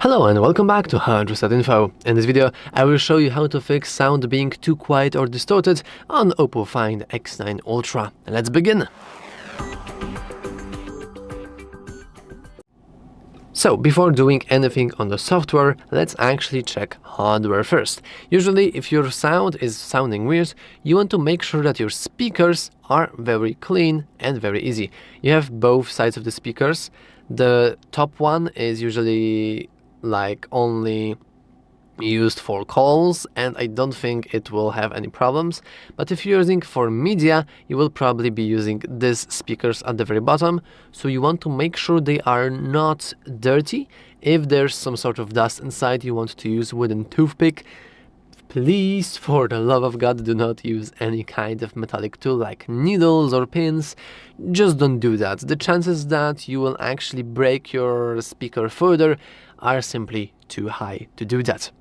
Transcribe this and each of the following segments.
Hello and welcome back to HardReset.Info. In this video, I will show you how to fix sound being too quiet or distorted on OPPO Find X9 Ultra. Let's begin! So, before doing anything on the software, let's actually check hardware first. Usually, if your sound is sounding weird, you want to make sure that your speakers are very clean and very easy. You have both sides of the speakers. The top one is usually like only used for calls, and I don't think it will have any problems. But if you're using for media, you will probably be using these speakers at the very bottom, so you want to make sure they are not dirty. If there's some sort of dust inside, you want to use wooden toothpick. Please, for the love of God, do not use any kind of metallic tool like needles or pins. Just don't do that. The chances that you will actually break your speaker further are simply too high to do that.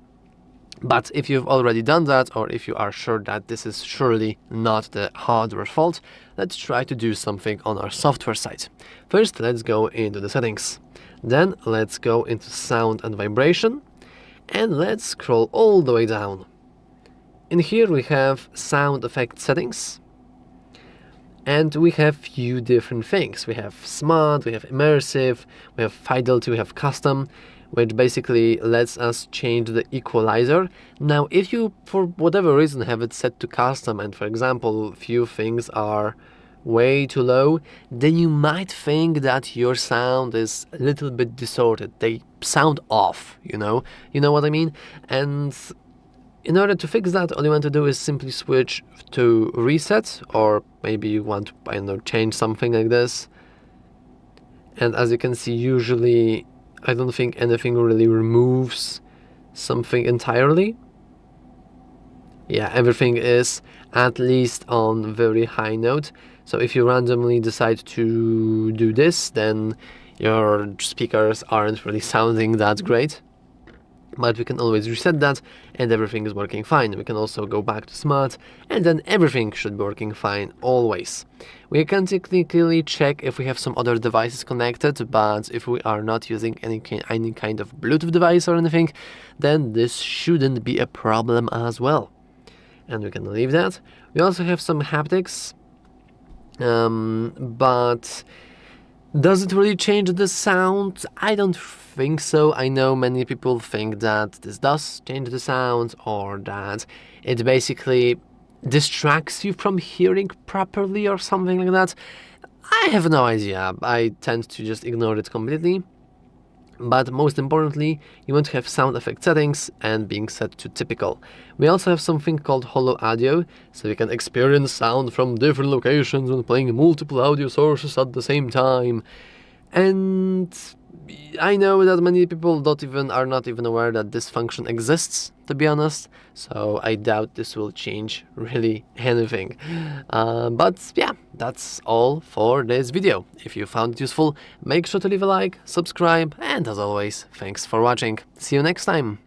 But if you've already done that, or if you are sure that this is surely not the hardware fault, let's try to do something on our software side. First, let's go into the settings. Then let's go into sound and vibration, and let's scroll all the way down. In here we have sound effect settings, and we have few different things. We have smart, we have immersive, we have fidelity, we have custom, which basically lets us change the equalizer. Now, if you, for whatever reason, have it set to custom, and for example, few things are way too low, then you might think that your sound is a little bit distorted. They sound off, you know what I mean? And in order to fix that, all you want to do is simply switch to reset, or maybe you want to, I don't know, change something like this. And as you can see, usually I don't think anything really removes something entirely. Yeah, everything is at least on very high note. So if you randomly decide to do this, then your speakers aren't really sounding that great. But we can always reset that and everything is working fine. We can also go back to smart, and then everything should be working fine always. We can technically check if we have some other devices connected, but if we are not using any kind of Bluetooth device or anything, then this shouldn't be a problem as well. And we can leave that. We also have some haptics, but does it really change the sound? I don't think so. I know many people think that this does change the sound, or that it basically distracts you from hearing properly or something like that. I have no idea. I tend to just ignore it completely. But most importantly, you want to have sound effect settings and being set to typical. We also have something called holo audio, so you can experience sound from different locations when playing multiple audio sources at the same time. And I know that many people are not even aware that this function exists, to be honest, so I doubt this will change really anything. But yeah, that's all for this video. If you found it useful, make sure to leave a like, subscribe, and as always, thanks for watching. See you next time!